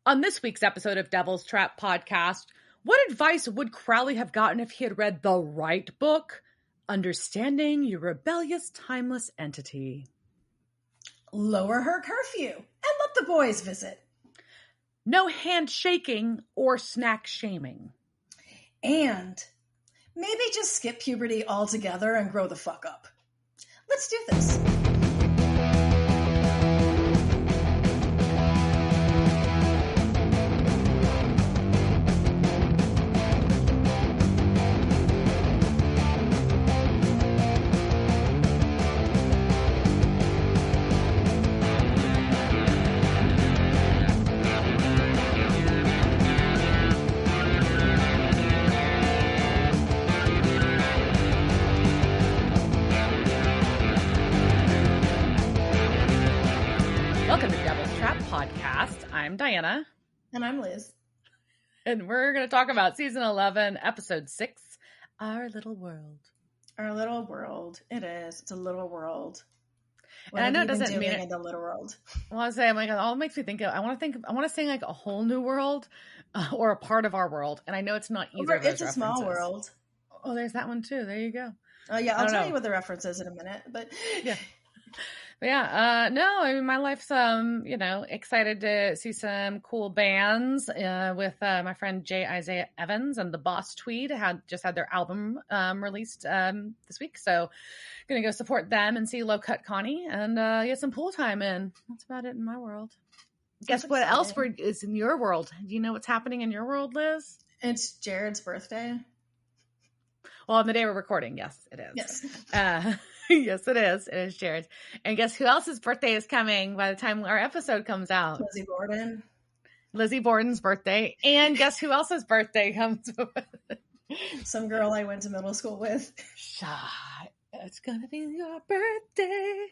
On this week's episode of Devil's Trap Podcast, what advice would Crowley have gotten if he had read the right book? Understanding Your Rebellious Timeless Entity. Lower her curfew and let the boys visit. No handshaking or snack shaming. And maybe just skip puberty altogether and grow the fuck up. Let's do this. I'm Diana. And I'm Liz. And we're going to talk about Season 11, Episode 6, Our Little World. Our little world. It is. It's a little world. What and I know it doesn't mean in the little world. Well, I say, I'm like, it all makes me think of, I want to sing like a whole new world or a part of our world. And I know it's not either of those references. It's a small world. Oh, there's that one too. There you go. Oh, yeah. I'll tell you what the reference is in a minute. But yeah. Yeah, no, I mean, my life's, excited to see some cool bands with my friend J. Isaiah Evans and the Boss Tweed just had their album released this week. So going to go support them and see Low Cut Connie and get some pool time in. That's about it in my world. Guess what else is in your world? Do you know what's happening in your world, Liz? It's Jared's birthday. Well, on the day we're recording, yes, it is. Yes. Yes, it is. It is Jared's. And guess who else's birthday is coming by the time our episode comes out? Lizzie Borden. Lizzie Borden's birthday. And guess who else's birthday comes with? Some girl I went to middle school with. It's gonna be your birthday.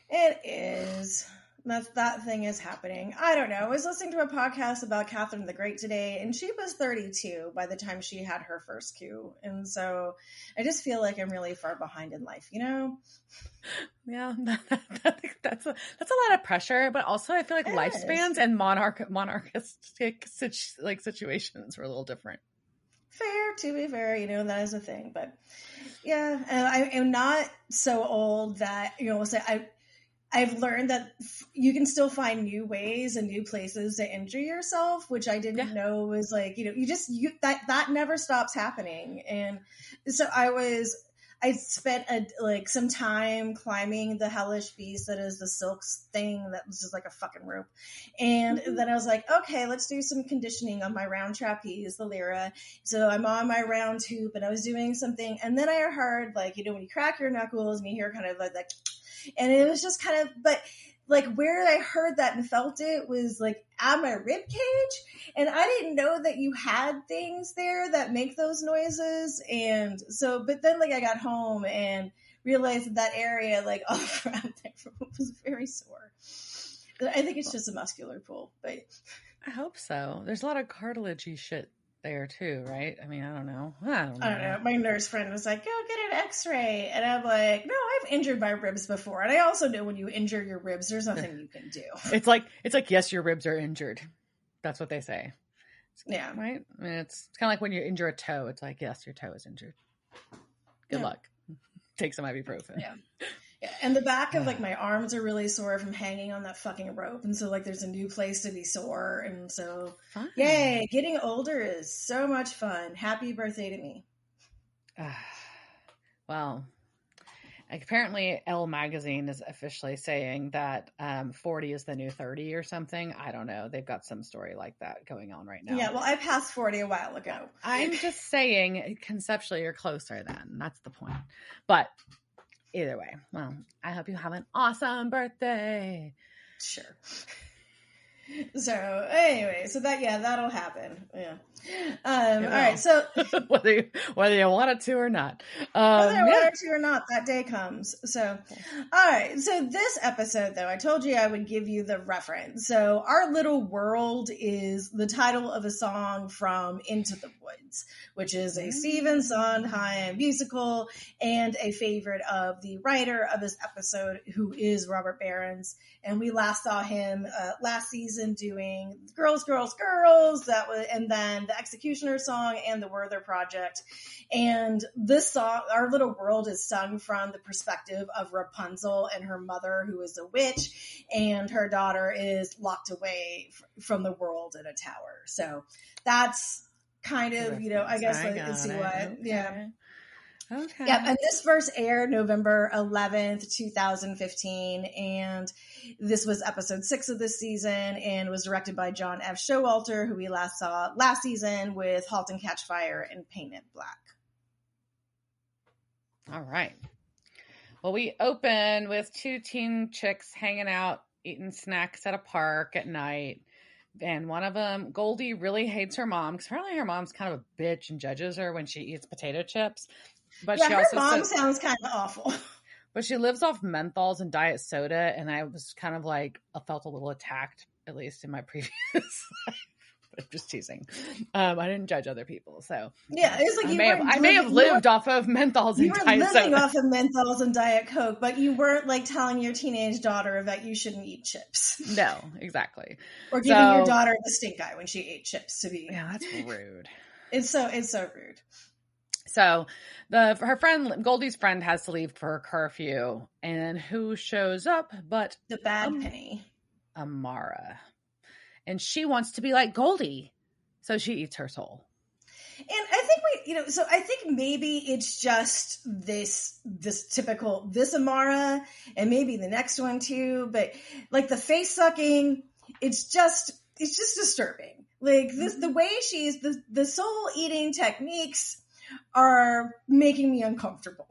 It is. That thing is happening. I don't know. I was listening to a podcast about Catherine the Great today, and she was 32 by the time she had her first coup. And so I just feel like I'm really far behind in life, you know? Yeah, that's a lot of pressure, but also I feel like lifespans and monarchistic situations were a little different. Fair, to be fair, that is a thing. But yeah, and I am not so old that, I've learned that you can still find new ways and new places to injure yourself, which I didn't know was like, that never stops happening. And so I spent some time climbing the hellish beast that is the silk thing that was just like a fucking rope. And then I was like, okay, let's do some conditioning on my round trapeze, the lyra. So I'm on my round hoop and I was doing something. And then I heard when you crack your knuckles and you hear kind of like that. And it was just kind of, but like where I heard that and felt it was like at my rib cage. And I didn't know that you had things there that make those noises. And so, but then I got home and realized that area, all around there was very sore. I think it's just a muscular pull, but I hope so. There's a lot of cartilagey shit there too, right? I mean, I don't know. I don't know. My nurse friend was like, go get an x-ray. And I'm like, no, I've injured my ribs before. And I also know when you injure your ribs, there's nothing you can do. It's like, yes, your ribs are injured. That's what they say. Yeah. Right? I mean, it's kind of like when you injure a toe. It's like, yes, your toe is injured. Good luck. Take some ibuprofen. Yeah. And the back of my arms are really sore from hanging on that fucking rope. And so there's a new place to be sore. And so, yay, getting older is so much fun. Happy birthday to me. Well, apparently Elle magazine is officially saying that 40 is the new 30 or something. I don't know. They've got some story like that going on right now. Yeah, well, I passed 40 a while ago. I'm just saying, conceptually, you're closer then. That's the point. But either way, well, I hope you have an awesome birthday. Sure. So anyway, that'll happen. Yeah. All right, so whether you want it to or not, whether I wanted to or not, that day comes. So, all right. So this episode, though, I told you I would give you the reference. So Our Little World is the title of a song from Into the Woods, which is a Stephen Sondheim musical and a favorite of the writer of this episode, who is Robert Behrens. And we last saw him last season doing Girls, Girls, Girls. And then the Executioner song and the Werther Project. And this song, Our Little World, is sung from the perspective of Rapunzel and her mother, who is a witch, and her daughter is locked away from the world in a tower. So that's kind of, I guess you can see what, okay. Yeah. Okay. Yeah, and this first aired November 11th, 2015, and this was episode 6 of this season, and was directed by John F. Showalter, who we last saw last season with *Halt and Catch Fire* and *Paint It Black*. All right. Well, we open with 2 teen chicks hanging out, eating snacks at a park at night. And one of them, Goldie, really hates her mom because apparently her mom's kind of a bitch and judges her when she eats potato chips. But yeah, she her also mom sounds kind of awful. But she lives off menthols and diet soda, and I was kind of like, I felt a little attacked, at least in my previous life. I'm just teasing. I didn't judge other people, so yeah, it's like I may have lived off of menthols and diet soda. You were living off of menthols and Diet Coke, but you weren't like telling your teenage daughter that you shouldn't eat chips. No, exactly. Or giving your daughter the stink eye when she ate chips. Yeah, that's rude. It's so rude. So her friend, Goldie's friend, has to leave for her curfew, and who shows up but the bad penny, Amara, and she wants to be like Goldie, so she eats her soul. And I think I think maybe it's just this typical Amara, and maybe the next one too, but like the face sucking, it's just disturbing. Like this, the way she's the soul eating techniques are making me uncomfortable.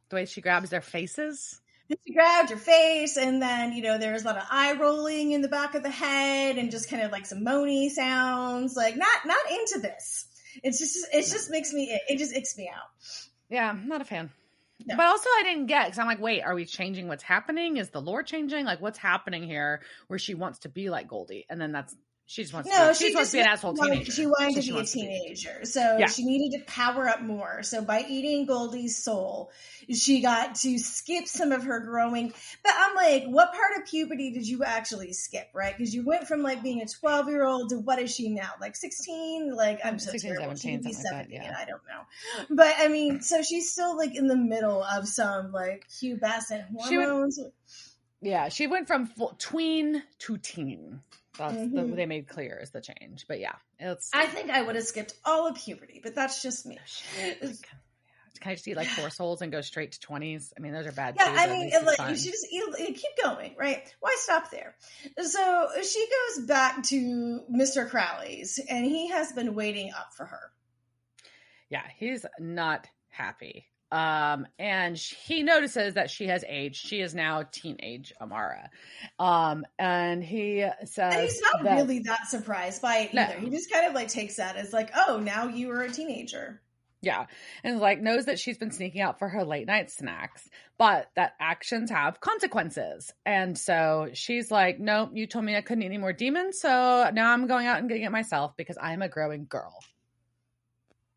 The way she grabs their faces. She grabbed her face, and then there's a lot of eye rolling in the back of the head, and just kind of like some moany sounds. Like not into this. It just makes me. It just icks me out. Yeah, I'm not a fan. No. But also I didn't get, because I'm like, wait, are we changing what's happening? Is the lore changing? Like, what's happening here where she wants to be like Goldie, and then she just wants to be an asshole teenager. She wanted to be a teenager. So she needed to power up more. So by eating Goldie's soul, she got to skip some of her growing. But I'm like, what part of puberty did you actually skip, right? Because you went from like being a 12-year-old to what is she now? Like 16? Like, I'm so 16, terrible. 17, she could be 17, and I don't know. But I mean, so she's still like in the middle of some like pubescent hormones. She went from tween to teen. That's what they made clear is the change. But yeah, I think I would have skipped all of puberty, but that's just me. Can I just eat like 4 souls and go straight to 20s? I mean, those are bad. Yeah, I mean, like, you should just keep going, right? Why stop there? So she goes back to Mr. Crowley's, and he has been waiting up for her. Yeah, he's not happy. And he notices that she has aged. She is now teenage Amara. And he says, and he's not really that surprised by it either. No. He just kind of like takes that as like, oh, now you are a teenager. Yeah. And like knows that she's been sneaking out for her late night snacks, but that actions have consequences. And so she's like, nope, you told me I couldn't eat any more demons. So now I'm going out and getting it myself because I'm a growing girl.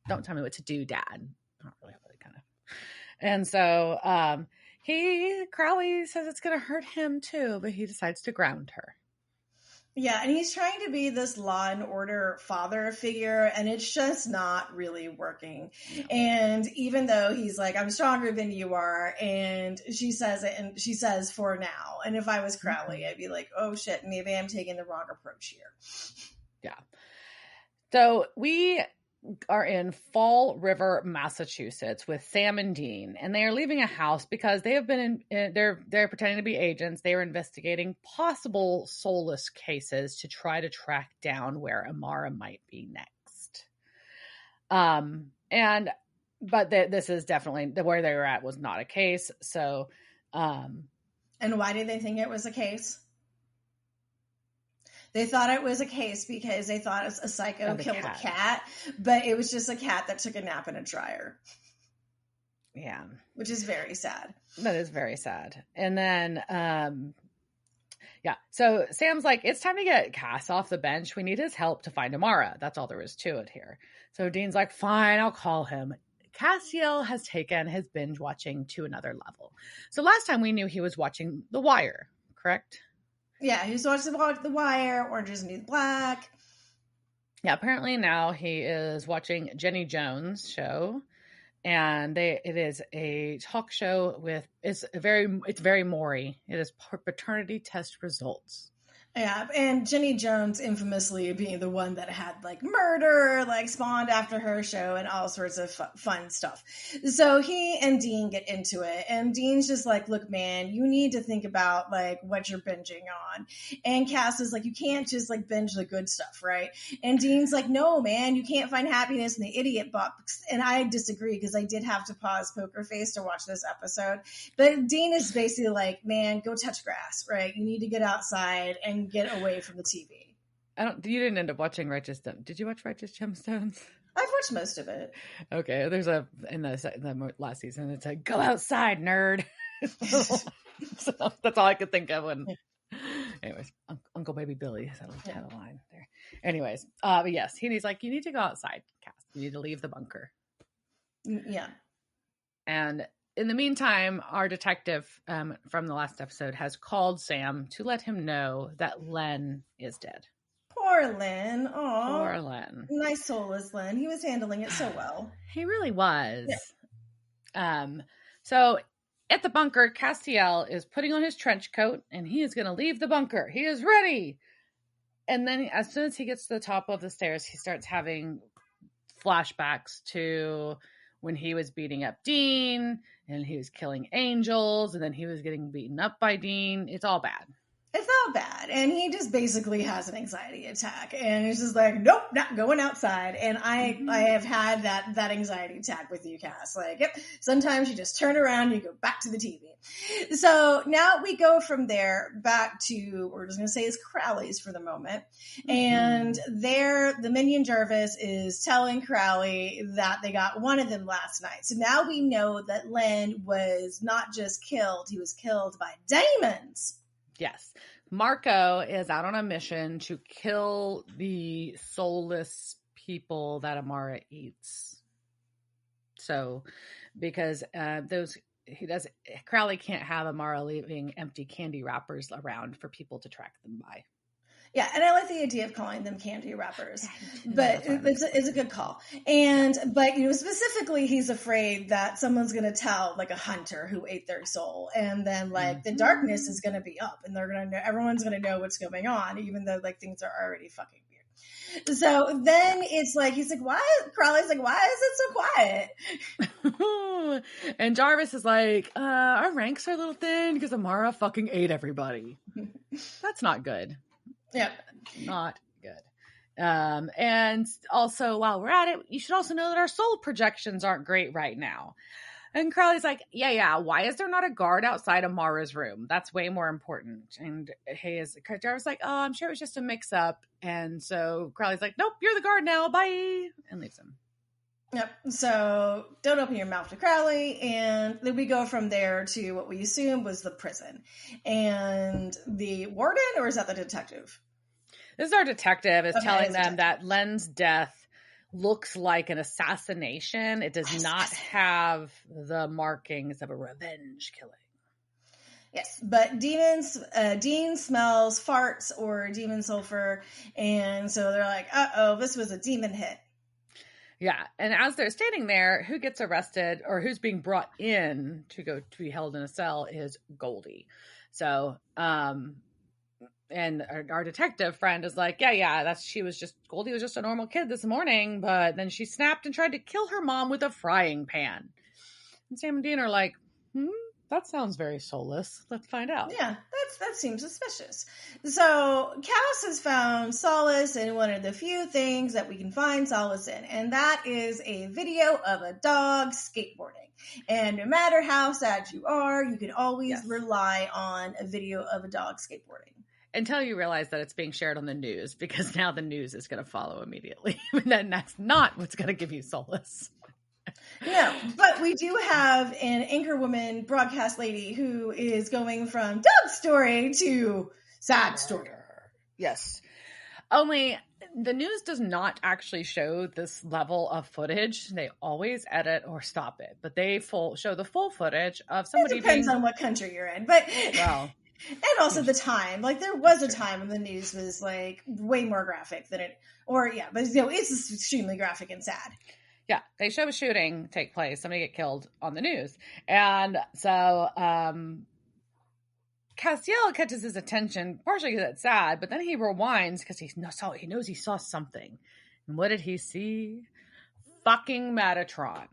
Don't tell me what to do, Dad. Not really. And so Crowley says it's going to hurt him too, but he decides to ground her. Yeah, and he's trying to be this law and order father figure, and it's just not really working. No. And even though he's like, I'm stronger than you are, and she says it, and she says for now. And if I was Crowley, I'd be like, oh shit, maybe I'm taking the wrong approach here. Yeah. So we are in Fall River, Massachusetts with Sam and Dean, and they are leaving a house because they have been they're pretending to be agents. They are investigating possible soulless cases to try to track down where Amara might be next. This is definitely where they were at was not a case. So, and why did they think it was a case? They thought it was a case because they thought a psycho killed a cat, but it was just a cat that took a nap in a dryer. Yeah. Which is very sad. That is very sad. And then, yeah. So Sam's like, it's time to get Cass off the bench. We need his help to find Amara. That's all there is to it here. So Dean's like, fine, I'll call him. Castiel has taken his binge watching to another level. So last time we knew he was watching The Wire, correct? Yeah, he was watching The Wire, Orange is the New Black. Yeah, apparently now he is watching Jenny Jones' show. And it is a talk show with it's very Maury. It is paternity test results. Yeah, and Jenny Jones infamously being the one that had like murder, like spawned after her show and all sorts of fun stuff. So he and Dean get into it, and Dean's just like, look, man, you need to think about like what you're binging on. And Cass is like, you can't just like binge the good stuff, right? And Dean's like, no, man, you can't find happiness in the idiot box. And I disagree because I did have to pause Poker Face to watch this episode. But Dean is basically like, man, go touch grass, right? You need to get outside and get away from the TV. You didn't end up watching Righteous. Did you watch Righteous Gemstones? I've watched most of it. Okay, there's in the last season. It's like, go outside, nerd. So that's all I could think of when. Anyways, Uncle Baby Billy had a line there. Anyways, but yes, he's like, you need to go outside, Cass. You need to leave the bunker. Yeah. And in the meantime, our detective from the last episode has called Sam to let him know that Len is dead. Poor Len. Aw. Poor Len. Nice soulless Len. He was handling it so well. He really was. Yeah. So at the bunker, Castiel is putting on his trench coat and he is going to leave the bunker. He is ready. And then as soon as he gets to the top of the stairs, he starts having flashbacks to when he was beating up Dean and he was killing angels and then he was getting beaten up by Dean. It's all bad. It's all bad. And he just basically has an anxiety attack. And he's just like, nope, not going outside. And I have had that anxiety attack with you, Cass. Like, yep, sometimes you just turn around and you go back to the TV. So now we go from there back to, we're just going to say it's Crowley's for the moment. And there, the minion Jarvis is telling Crowley that they got one of them last night. So now we know that Len was not just killed, he was killed by demons. Yes. Marco is out on a mission to kill the soulless people that Amara eats. So, because Crowley can't have Amara leaving empty candy wrappers around for people to track them by. Yeah, and I like the idea of calling them candy wrappers, but it's a good call. And but specifically, he's afraid that someone's going to tell like a hunter who ate their soul, and then like the darkness is going to be up, and everyone's going to know what's going on, even though like things are already fucking weird. So then it's like he's like, why? Crowley's like, why is it so quiet? And Jarvis is like, our ranks are a little thin because Amara fucking ate everybody. That's not good. Yeah. Not good. And also, while we're at it, you should also know that our soul projections aren't great right now. And Crowley's like, yeah, why is there not a guard outside Amara's room? That's way more important. And Jarvis like, oh, I'm sure it was just a mix-up. And so Crowley's like, nope, you're the guard now, bye, and leaves him. Yep. So don't open your mouth to Crowley. And then we go from there to what we assume was the prison. And the warden, or is that the detective? This is our detective is telling them that Len's death looks like an assassination. It does not have the markings of a revenge killing. Yes, but Dean smells farts or demon sulfur. And so they're like, uh-oh, this was a demon hit. Yeah, and as they're standing there, who gets arrested or who's being brought in to go to be held in a cell is Goldie. So, and our detective friend is like, yeah, Goldie was just a normal kid this morning, but then she snapped and tried to kill her mom with a frying pan. And Sam and Dean are like, that sounds very soulless. Let's find out. Yeah, that seems suspicious. So Cass has found solace in one of the few things that we can find solace in, and that is a video of a dog skateboarding. And no matter how sad you are, you can always rely on a video of a dog skateboarding. until you realize that it's being shared on the news, because now the news is going to follow immediately. And then that's not what's going to give you solace. No, but we do have an anchor woman broadcast lady who is going from Doug's story to sad story. Yes. Only the news does not actually show this level of footage. They always edit or stop it, but they show the full footage of somebody. It depends on what country you're in, but well, and also the time. Like there was a time when the news was like way more graphic than it, but it's extremely graphic and sad. Yeah, they show a shooting take place, somebody get killed on the news, and so Castiel catches his attention, partially because it's sad, but then he rewinds because he knows he saw something. And what did he see? Fucking Metatron.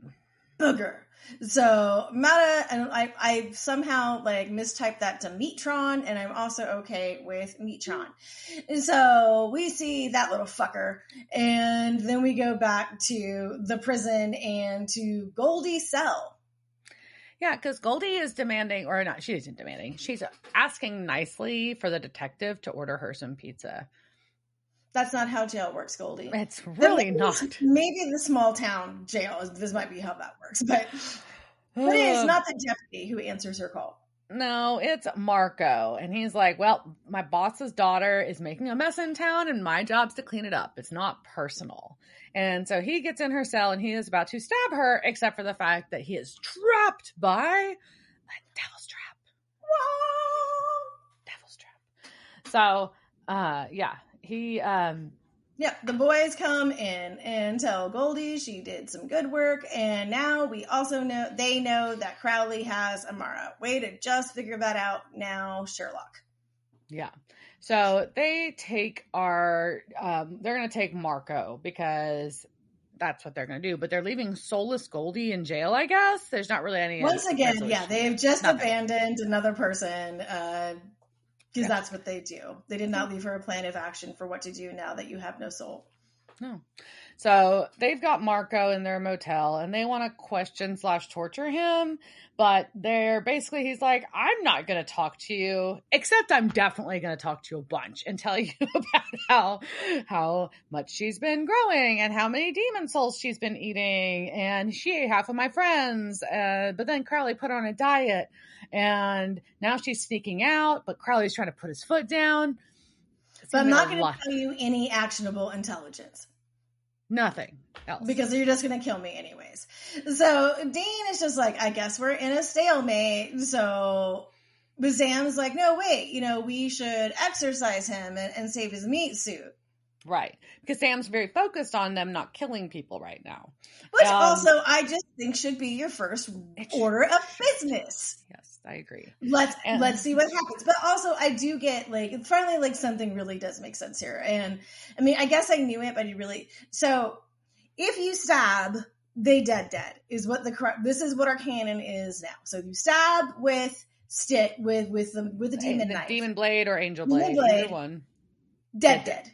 Booger. So Mata, and I somehow like mistyped that to Meatron, and I'm also okay with Meatron. And so we see that little fucker, and then we go back to the prison and to Goldie's cell. Yeah, because Goldie is demanding, or not, she isn't demanding. She's asking nicely for the detective to order her some pizza. That's not how jail works, Goldie. It's really not. Maybe the small town jail, this might be how that works, but it is not the deputy who answers her call. No, it's Marco. And he's like, well, my boss's daughter is making a mess in town and my job's to clean it up. It's not personal. And so he gets in her cell and he is about to stab her, except for the fact that he is trapped by a devil's trap. Whoa! Devil's trap. So, the boys come in and tell Goldie she did some good work, and now we also know that Crowley has Amara. Way to just figure that out now, Sherlock. Yeah. So they take they're going to take Marco because that's what they're going to do, but they're leaving soulless Goldie in jail, I guess. There's not really any. Once again, they've just abandoned another person, because that's what they do. They did not leave her a plan of action for what to do now that you have no soul. No. So they've got Marco in their motel and they want to question / torture him, but he's like, I'm not going to talk to you, except I'm definitely going to talk to you a bunch and tell you about how much she's been growing and how many demon souls she's been eating. And she ate half of my friends. But then Crowley put her on a diet and now she's sneaking out, but Crowley's trying to put his foot down. But I'm not going to tell you any actionable intelligence. Nothing else. Because you're just going to kill me anyways. So Dean is just like, I guess we're in a stalemate. So Sam's like, no, wait, we should exercise him and save his meat suit. Right. Because Sam's very focused on them not killing people right now. Which also I just think should be your first order of business. Yes, I agree. Let's see what happens. But also I do get finally something really does make sense here. And I mean, I guess I knew it, but so if you stab, they dead is what this is what our canon is now. So if you stab with the demon knife, demon blade or angel blade, either one, dead. Dead.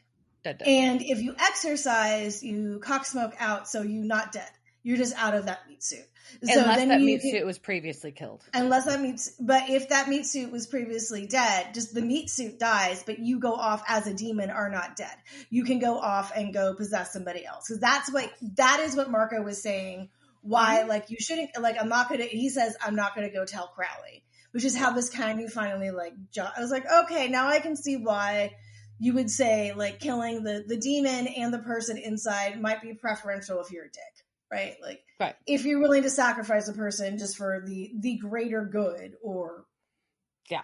And if you exercise, you cock smoke out, so you're not dead. You're just out of that meat suit. Unless that meat suit was previously killed. But if that meat suit was previously dead, just the meat suit dies, but you go off as a demon are not dead. You can go off and go possess somebody else. Because that is what Marco was saying. Why, you shouldn't, he says, I'm not going to go tell Crowley. Which is how this kind of finally, I was like, okay, now I can see why you would say killing the demon and the person inside might be preferential if you're a dick, right? Right. If you're willing to sacrifice a person just for the greater good or. Yeah.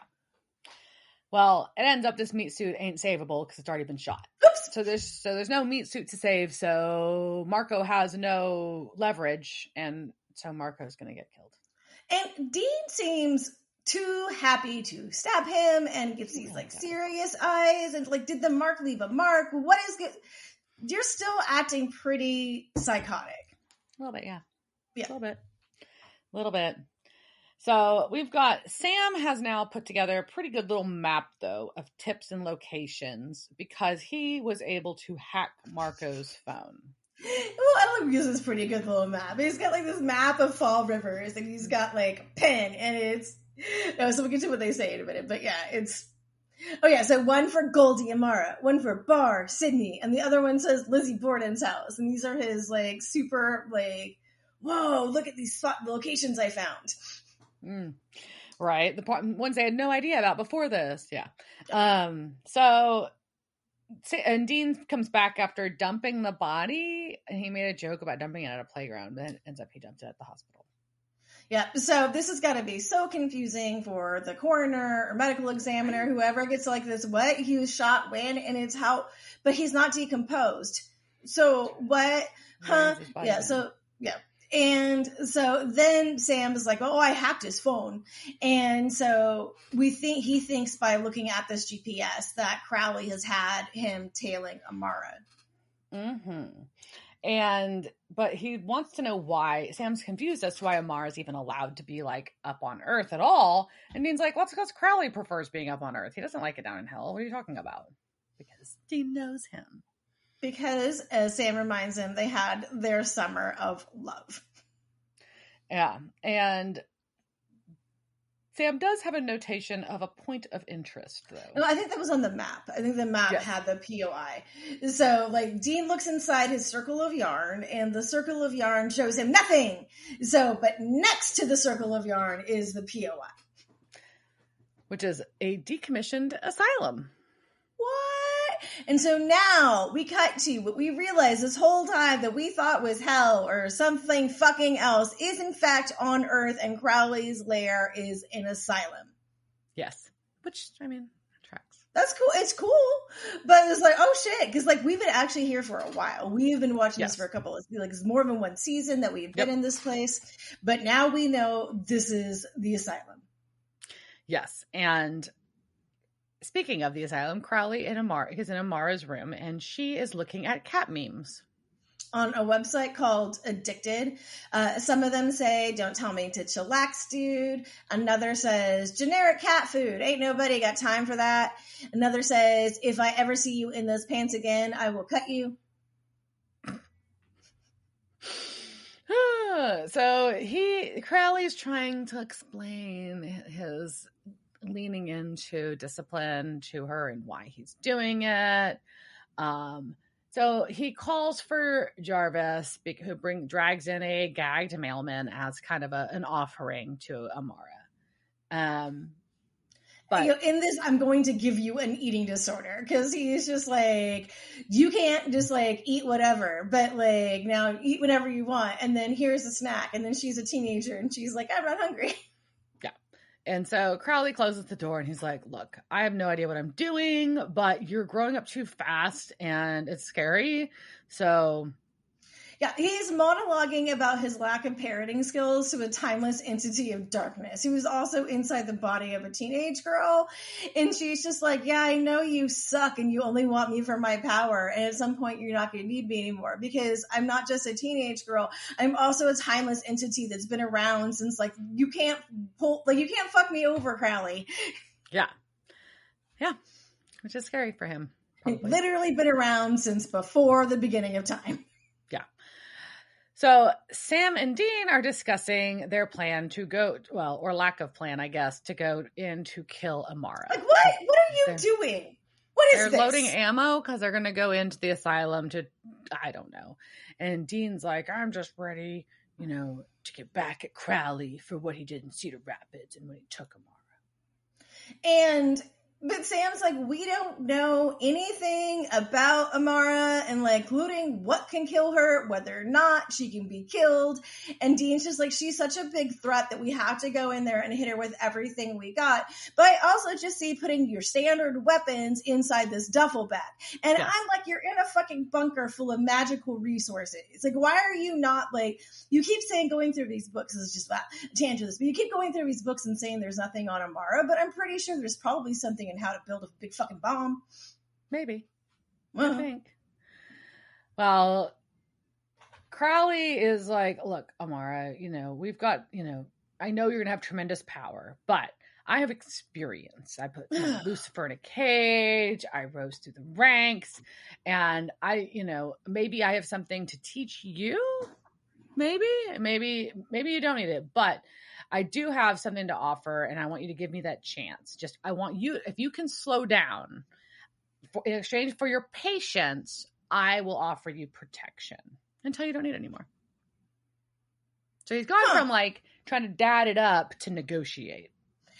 Well, it ends up this meat suit ain't savable because it's already been shot. Oops. So there's no meat suit to save. So Marco has no leverage. And so Marco's going to get killed. And Dean seems too happy to stab him and gets these serious eyes and did the mark leave a mark? What is good? You're still acting pretty psychotic. A little bit, yeah. Yeah. A little bit. So we've got Sam has now put together a pretty good little map though of tips and locations because he was able to hack Marco's phone. Well, Ellen uses pretty good little map. He's got this map of Fall Rivers and he's got pen and it's so we'll get to what they say in a minute, but yeah, it's Oh yeah, so one for Goldie Amara, one for Bar Sydney, and the other one says Lizzie Borden's house. And these are his like super like, whoa, look at these locations I found. Right, the ones they had no idea about before this. Yeah. So and Dean comes back after dumping the body, and he made a joke about dumping it at a playground, but it ends up he dumped it at the hospital. Yeah, so this has got to be so confusing for the coroner or medical examiner, whoever gets like this, what? He was shot when, and it's how, but he's not decomposed. So what? Huh? Yeah, so, yeah. And so then Sam is like, oh, I hacked his phone. And so he thinks by looking at this GPS that Crowley has had him tailing Amara. But he wants to know why. Sam's confused as to why Amara's even allowed to be like up on Earth at all. And Dean's like, well, it's because Crowley prefers being up on Earth. He doesn't like it down in hell. What are you talking about? Because Dean knows him. Because, as Sam reminds him, they had their summer of love. Yeah. And Sam does have a notation of a point of interest, though. No, I think that was on the map. I think the map had the POI. So, like, Dean looks inside his circle of yarn, and the circle of yarn shows him nothing. So, but next to the circle of yarn is the POI. Which is a decommissioned asylum. What? And so now we cut to what we realize this whole time that we thought was hell or something fucking else is in fact on Earth, and Crowley's lair is an asylum. Yes. Which, I mean, tracks. That's cool. It's cool. But it's like, oh shit. Because like we've been actually here for a while. We've been watching this for a couple of, like, it's more than one season that we've been in this place. But now we know this is the asylum. Yes. And speaking of the asylum, Crowley is in Amara's room, and she is looking at cat memes. On a website called Addicted. Some of them say, don't tell me to chillax, dude. Another says, generic cat food. Ain't nobody got time for that. Another says, if I ever see you in those pants again, I will cut you. So Crowley's trying to explain his leaning into discipline to her and why he's doing it. So he calls for Jarvis, who drags in a gagged mailman as kind of an offering to Amara. But in this, I'm going to give you an eating disorder, because he's just like, you can't just like eat whatever, but like now eat whatever you want, and then here's a snack, and then she's a teenager and she's like, I'm not hungry. Yeah. And so Crowley closes the door and he's like, look, I have no idea what I'm doing, but you're growing up too fast and it's scary. So yeah, he's monologuing about his lack of parenting skills to a timeless entity of darkness who is also inside the body of a teenage girl. And she's just like, yeah, I know you suck and you only want me for my power. And at some point you're not going to need me anymore, because I'm not just a teenage girl. I'm also a timeless entity that's been around since, like, you can't fuck me over, Crowley. Yeah. Yeah. Which is scary for him. Probably. Literally been around since before the beginning of time. Yeah. So Sam and Dean are discussing their plan to go, well, or lack of plan, I guess, to go in to kill Amara. Like, what? What are you doing? What is this? They're loading ammo because they're going to go into the asylum to, I don't know. And Dean's like, I'm just ready, to get back at Crowley for what he did in Cedar Rapids and when he took Amara. But Sam's like, we don't know anything about Amara, and like, including what can kill her, whether or not she can be killed. And Dean's just like, she's such a big threat that we have to go in there and hit her with everything we got. But I also just see putting your standard weapons inside this duffel bag. And yes. I'm like, you're in a fucking bunker full of magical resources. Like, why are you not, like, you keep saying going through these books is just tangents, but you keep going through these books and saying there's nothing on Amara, but I'm pretty sure there's probably something in how to build a big fucking bomb. Maybe. I think. Well, Crowley is like, look, Amara, we've got, I know you're going to have tremendous power, but I have experience. I put Lucifer in a cage. I rose through the ranks, and maybe I have something to teach you. Maybe you don't need it, but I do have something to offer, and I want you to give me that chance. Just, I want you, if you can slow down in exchange for your patience, I will offer you protection until you don't need it anymore. So he's gone from like trying to dad it up to negotiate.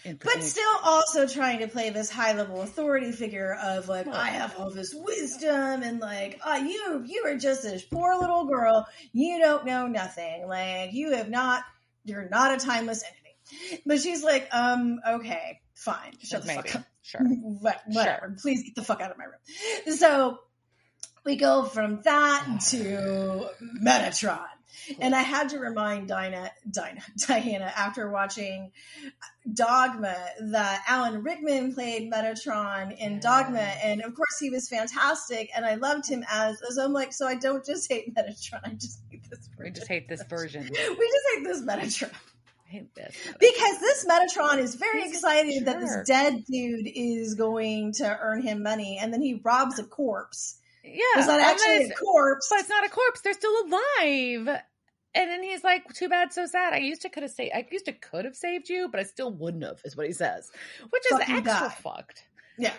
But still also trying to play this high level authority figure of like, I have all this wisdom and like, you are just this poor little girl. You don't know nothing. Like you're not a timeless entity. But she's like, okay, fine. Shut the fuck up. Sure. Whatever. Sure. Please get the fuck out of my room. So we go from that to Metatron. And I had to remind Diana, after watching Dogma, that Alan Rickman played Metatron in Dogma. And of course, he was fantastic. And I loved him as I'm like, so I don't just hate Metatron. I just hate this version. We just hate this version. We just hate this Metatron. I hate this. Because this Metatron is very excited that this dead dude is going to earn him money. And then he robs a corpse. Yeah. It's not actually a corpse. But it's not a corpse. They're still alive. And then he's like, too bad, so sad. I used to could have saved you, but I still wouldn't have, is what he says. Which is extra fucked. Yeah.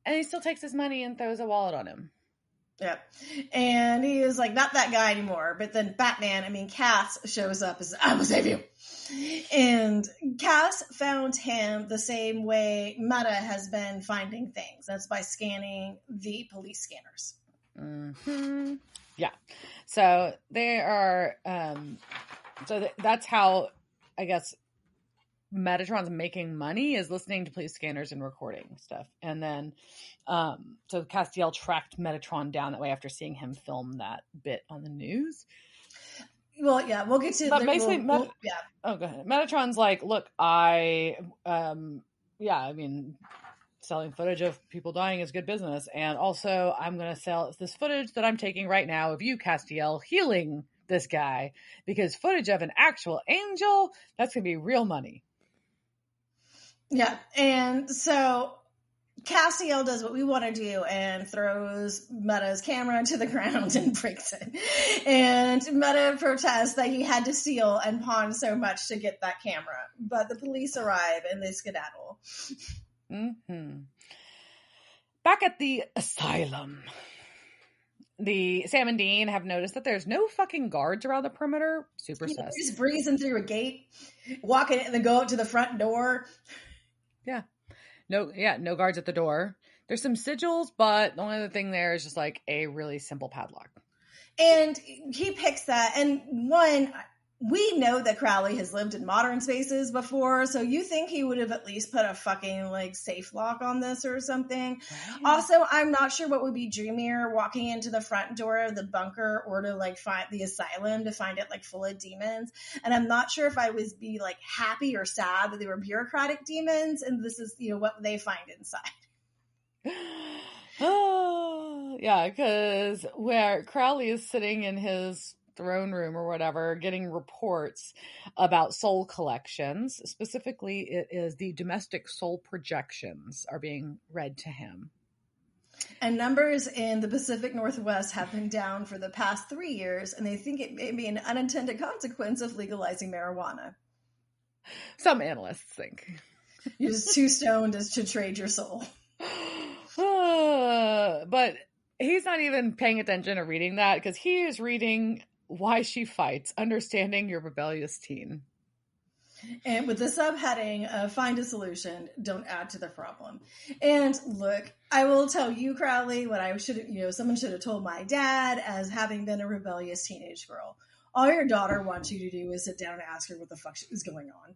And he still takes his money and throws a wallet on him. Yeah. And he is like, not that guy anymore. But then Cass shows up and says, I will save you. And Cass found him the same way Meta has been finding things. That's by scanning the police scanners. Mm-hmm. Yeah. So they are, that's how, I guess, Metatron's making money, is listening to police scanners and recording stuff. And then, so Castiel tracked Metatron down that way after seeing him film that bit on the news. Well, yeah, we'll get to but basically, Oh, go ahead. Metatron's like, look, selling footage of people dying is good business. And also, I'm going to sell this footage that I'm taking right now of you, Castiel, healing this guy. Because footage of an actual angel, that's going to be real money. Yeah. And so Castiel does what we want to do and throws Meta's camera to the ground and breaks it. And Meta protests that he had to steal and pawn so much to get that camera. But the police arrive and they skedaddle. Mm-hmm. Back at the asylum, the Sam and Dean have noticed that there's no fucking guards around the perimeter. Super sus. Just breezing through a gate, walking in and then go up to the front door. Yeah. No guards at the door. There's some sigils, but the only other thing there is just like a really simple padlock. And he picks that. And one, we know that Crowley has lived in modern spaces before, so you think he would have at least put a fucking like safe lock on this or something. Right. Also, I'm not sure what would be dreamier, walking into the front door of the bunker or to like find the asylum to find it like full of demons. And I'm not sure if I would be like happy or sad that they were bureaucratic demons and this is, what they find inside. Oh, yeah, because where Crowley is sitting in his throne room or whatever, getting reports about soul collections. Specifically, it is the domestic soul projections are being read to him. And numbers in the Pacific Northwest have been down for the past 3 years, and they think it may be an unintended consequence of legalizing marijuana. Some analysts think. You're just too stoned as to trade your soul. But he's not even paying attention to reading that, because he is reading Why She Fights, Understanding Your Rebellious Teen. And with the subheading of Find a Solution, Don't Add to the Problem. And look, I will tell you, Crowley, what I should have, someone should have told my dad as having been a rebellious teenage girl. All your daughter wants you to do is sit down and ask her what the fuck is going on.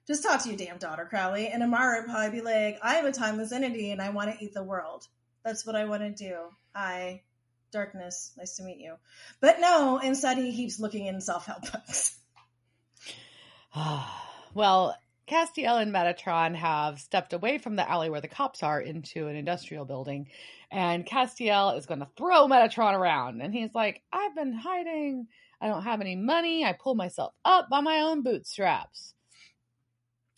Just talk to your damn daughter, Crowley. And Amara would probably be like, I am a timeless entity and I want to eat the world. That's what I want to do. Hi. Darkness, nice to meet you. But no, instead he keeps looking in self-help books. Well, Castiel and Metatron have stepped away from the alley where the cops are into an industrial building, and Castiel is going to throw Metatron around, and he's like, I've been hiding, I don't have any money, I pull myself up by my own bootstraps.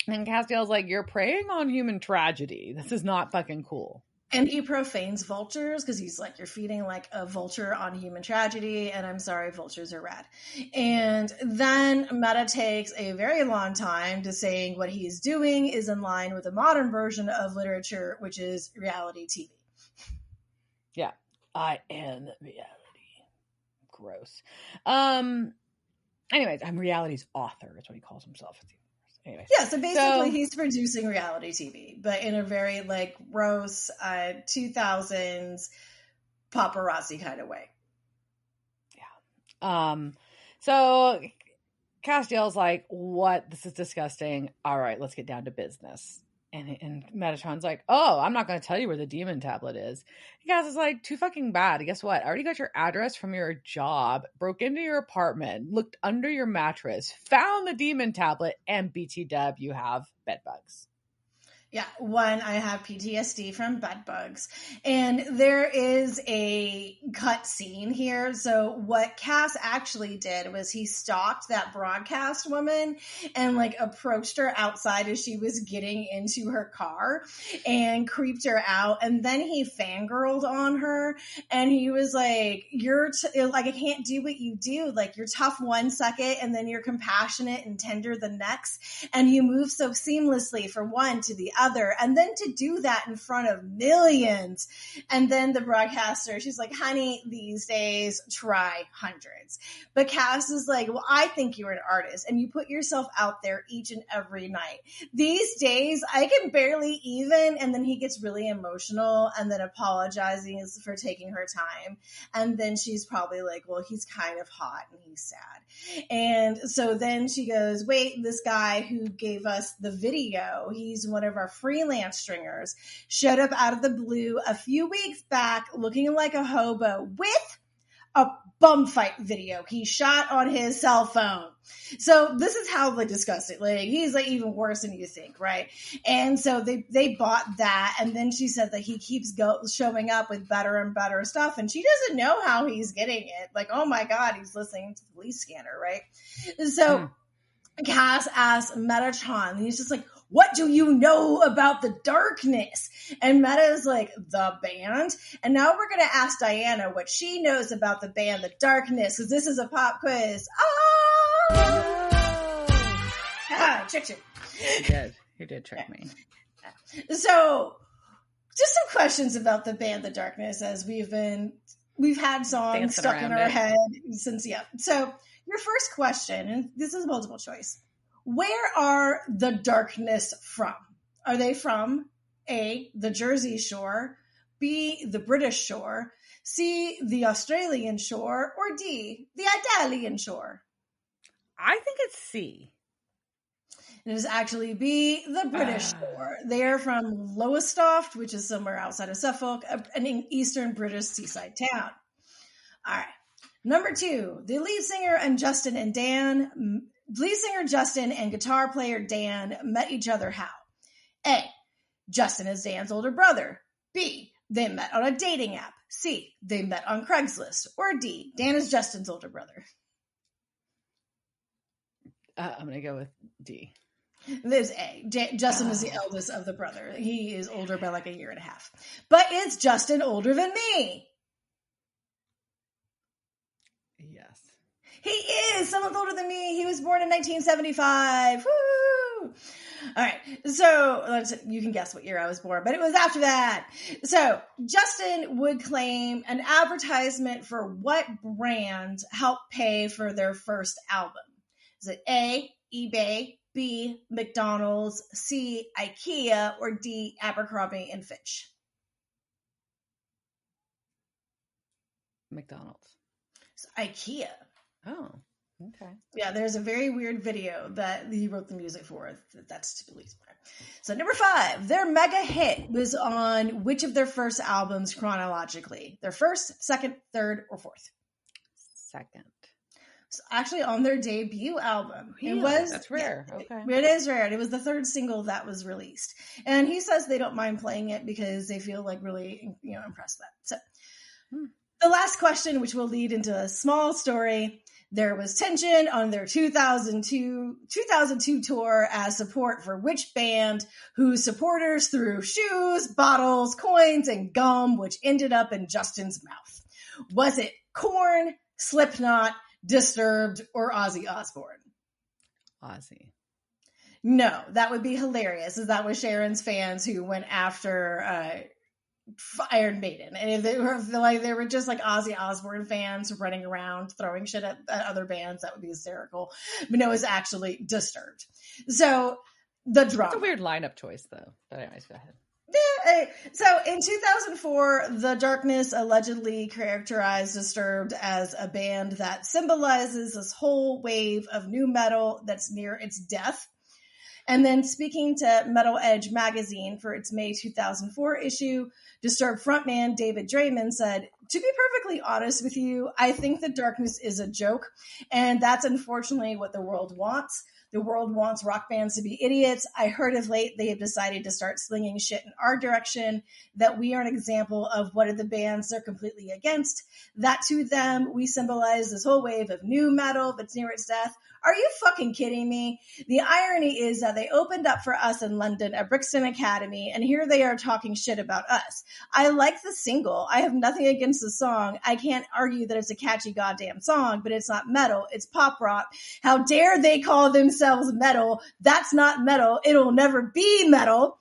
And Castiel's like, you're preying on human tragedy, this is not fucking cool. And he profanes vultures because he's like, you're feeding like a vulture on human tragedy. And I'm sorry, vultures are rad. And then Meta takes a very long time to saying what he's doing is in line with a modern version of literature, which is reality TV. Yeah. I am reality. Gross. Anyways, I'm reality's author. That's what he calls himself. Anyways, yeah, so basically he's producing reality TV, but in a very like gross 2000s paparazzi kind of way. Yeah. So Castiel's like, what? This is disgusting. All right, let's get down to business. And Metatron's like, oh, I'm not going to tell you where the demon tablet is. And Cass is like, too fucking bad. Guess what? I already got your address from your job, broke into your apartment, looked under your mattress, found the demon tablet, and BT Dub, you have bed bugs. Yeah, one, I have PTSD from bed bugs. And there is a cut scene here. So what Cass actually did was he stalked that broadcast woman and like approached her outside as she was getting into her car and creeped her out. And then he fangirled on her and he was like, like, I can't do what you do. Like, you're tough one second and then you're compassionate and tender the next. And you move so seamlessly from one to the other, and then to do that in front of millions. And then the broadcaster, she's like, honey, these days try hundreds. But Cass is like, well, I think you're an artist and you put yourself out there each and every night. These days I can barely even. And then he gets really emotional and then apologizes for taking her time. And then she's probably like, well, he's kind of hot and he's sad. And so then she goes, wait, this guy who gave us the video, he's one of our freelance stringers, showed up out of the blue a few weeks back looking like a hobo with a bum fight video he shot on his cell phone. So this is how they discussed it. Like, he's like even worse than you think, right? And so they bought that, and then she said that he keeps showing up with better and better stuff, and she doesn't know how he's getting it. Like, oh my God, he's listening to the police scanner, right? So Cass asks Metatron, and he's just like, what do you know about the darkness? And Meta is like, the band? And now we're going to ask Diana what she knows about the band, the darkness, because this is a pop quiz. Tricked you. You did trick me. So, just some questions about the band, the darkness, as we've had songs dancing stuck in our head since, So, your first question, and this is multiple choice. Where are the darkness from? Are they from A, the Jersey Shore, B, the British Shore, C, the Australian Shore, or D, the Italian Shore? I think it's C. It is actually B, the British Shore. They are from Lowestoft, which is somewhere outside of Suffolk, an eastern British seaside town. All right. Number 2, the lead singer Justin and guitar player Dan met each other how? A, Justin is Dan's older brother. B, they met on a dating app. C, they met on Craigslist. Or D, Dan is Justin's older brother. I'm going to go with D. There's A. Justin is the eldest of the brother. He is older by like a year and a half. But is Justin older than me? Yes. He is. Someone's older than me. He was born in 1975. Woo! All right. So you can guess what year I was born, but it was after that. So Justin would claim an advertisement for what brand helped pay for their first album. Is it A, eBay, B, McDonald's, C, IKEA, or D, Abercrombie and Fitch? McDonald's. So IKEA. Oh, okay. Yeah, there's a very weird video that he wrote the music for. That's to believe. So number 5, their mega hit was on which of their first albums chronologically? Their first, second, third, or fourth? Second. So actually on their debut album. Really? It was, that's rare. Okay. It is rare. It was the third single that was released. And he says they don't mind playing it because they feel like really, impressed with that. So the last question, which will lead into a small story. There was tension on their 2002 tour as support for which band, whose supporters threw shoes, bottles, coins, and gum, which ended up in Justin's mouth. Was it Korn, Slipknot, Disturbed, or Ozzy Osbourne? Ozzy. No, that would be hilarious. Is that was Sharon's fans who went after Iron Maiden, and if they were just like Ozzy Osbourne fans running around throwing shit at other bands, that would be hysterical. But no, it was actually Disturbed. So the drama. It's a weird lineup choice, though. But anyways, go ahead. Yeah. So in 2004, The Darkness allegedly characterized Disturbed as a band that symbolizes this whole wave of new metal that's near its death. And then speaking to Metal Edge magazine for its May 2004 issue, Disturbed frontman David Draymond said, "To be perfectly honest with you, I think The Darkness is a joke, and that's unfortunately what the world wants. The world wants rock bands to be idiots. I heard of late they have decided to start slinging shit in our direction, that we are an example of what are the bands they're completely against, that to them we symbolize this whole wave of new metal that's near its death. Are you fucking kidding me? The irony is that they opened up for us in London at Brixton Academy, and here they are talking shit about us. I like the single. I have nothing against the song. I can't argue that it's a catchy goddamn song, but it's not metal. It's pop rock. How dare they call themselves metal? That's not metal. It'll never be metal.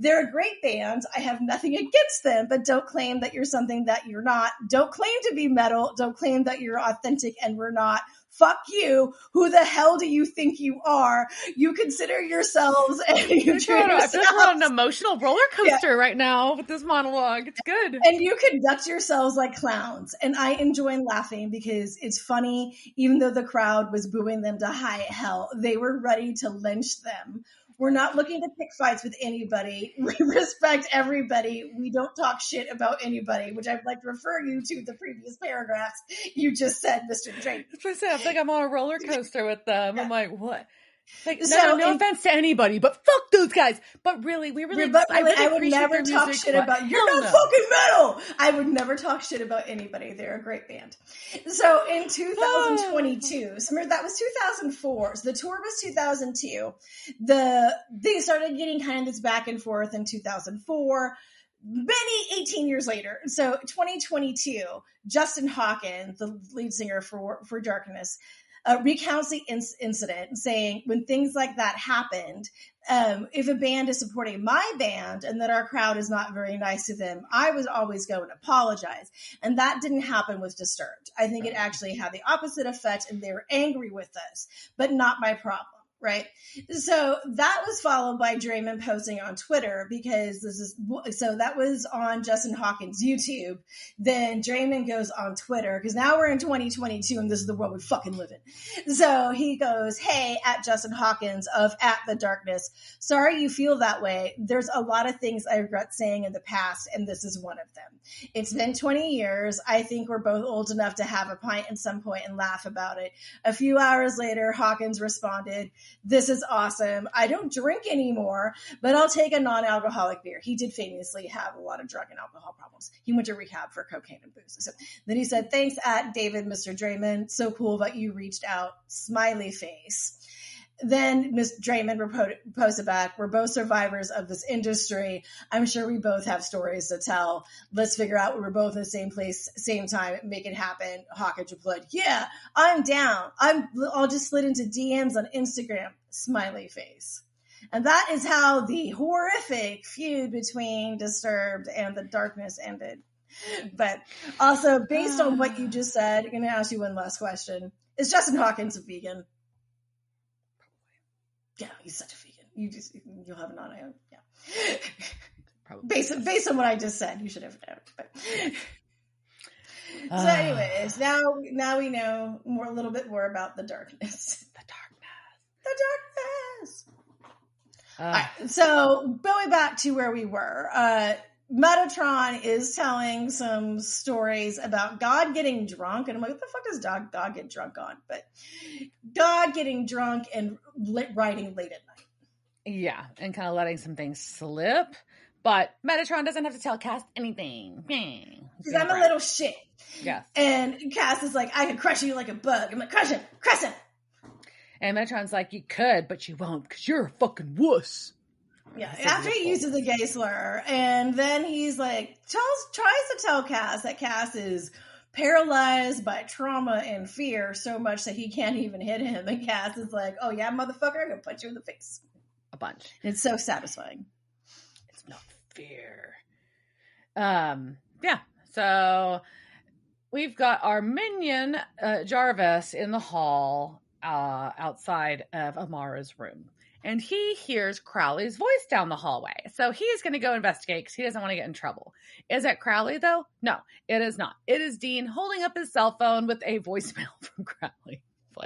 They're a great band. I have nothing against them, but don't claim that you're something that you're not. Don't claim to be metal. Don't claim that you're authentic and we're not. Fuck you. Who the hell do you think you are? You consider yourselves and you treat yourselves. I feel like we're on an emotional roller coaster right now with this monologue. It's good. And you conduct yourselves like clowns. And I enjoy laughing because it's funny. Even though the crowd was booing them to high hell, they were ready to lynch them. We're not looking to pick fights with anybody. We respect everybody. We don't talk shit about anybody, which I'd like to refer you to the previous paragraphs you just said, Mr. Drake. That's what I said. I think I'm on a roller coaster with them. Yeah. I'm like, what? Like, no offense to anybody, but fuck those guys. But really, I would never talk shit about, you're not fucking metal. I would never talk shit about anybody. They're a great band. So in 2022, so that was 2004. So the tour was 2002. They started getting kind of this back and forth in 2004. 18 years later. So 2022, Justin Hawkins, the lead singer for Darkness, recounts the incident, saying when things like that happened, if a band is supporting my band and that our crowd is not very nice to them, I was always going to apologize. And that didn't happen with Disturbed. I think it actually had the opposite effect, and they were angry with us, but not my problem. Right. So that was followed by Draymond posting on Twitter, because that was on Justin Hawkins' YouTube. Then Draymond goes on Twitter, because now we're in 2022 and this is the world we fucking live in. So he goes, "Hey, at Justin Hawkins of at The Darkness. Sorry you feel that way. There's a lot of things I regret saying in the past, and this is one of them. It's been 20 years. I think we're both old enough to have a pint at some point and laugh about it." A few hours later, Hawkins responded, "This is awesome. I don't drink anymore, but I'll take a non-alcoholic beer." He did famously have a lot of drug and alcohol problems. He went to rehab for cocaine and booze. So then he said, "Thanks at David, Mr. Draymond. So cool that you reached out. Smiley face." Then Ms. Draymond posted back, "We're both survivors of this industry. I'm sure we both have stories to tell. Let's figure out we were both in the same place, same time, make it happen." Hawkins replied, "Yeah, I'm down. I'll just slid into DMs on Instagram." Smiley face. And that is how the horrific feud between Disturbed and The Darkness ended. But also, based on what you just said, I'm going to ask you one last question. Is Justin Hawkins a vegan? Yeah, he's such a vegan. You'll have an on. Yeah. Probably. Based on what I just said, you should have known. But. So, anyways, now we know a little bit more about The Darkness. The Darkness. All right, so going back to where we were, Metatron is telling some stories about God getting drunk, and I'm like, what the fuck does God get drunk on? But God getting drunk and writing late at night. Yeah, and kind of letting some things slip, But Metatron doesn't have to tell Cass anything. Because I'm a little shit. Yes. And Cass is like, I could crush you like a bug. I'm like, crush him. And Metatron's like, you could, but you won't because you're a fucking wuss. Yeah, after he uses the gay slur. And then he's like, tries to tell Cass that Cass is paralyzed by trauma and fear so much that he can't even hit him. And Cass is like, oh yeah, motherfucker, I'm going to punch you in the face. A bunch. And it's so satisfying. It's not fair. Yeah, so we've got our minion, Jarvis, in the hall outside of Amara's room. And he hears Crowley's voice down the hallway. So he's going to go investigate because he doesn't want to get in trouble. Is it Crowley, though? No, it is not. It is Dean holding up his cell phone with a voicemail from Crowley.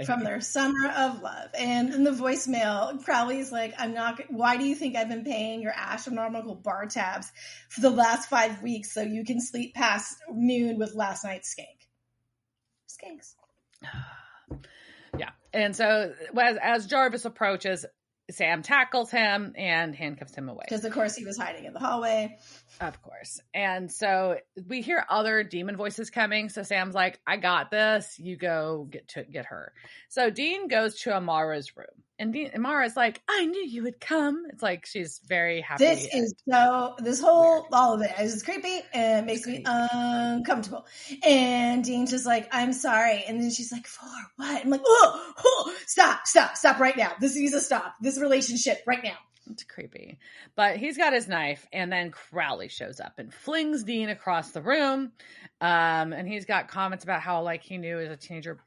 From their summer of love. And in the voicemail, Crowley's like, why do you think I've been paying your astronomical bar tabs for the last 5 weeks so you can sleep past noon with last night's skank? Skanks. Yeah. And so as Jarvis approaches, Sam tackles him and handcuffs him away. Because, of course, he was hiding in the hallway. Of course. And so we hear other demon voices coming. So Sam's like, I got this. You go get her. So Dean goes to Amara's room. And Amara's like, I knew you would come. It's like she's very happy. All of it is just creepy and makes me uncomfortable. And Dean's just like, I'm sorry. And then she's like, for what? I'm like, stop right now. This needs to stop. This relationship right now. It's creepy. But he's got his knife, and then Crowley shows up and flings Dean across the room. And he's got comments about how, like, he knew as a teenager.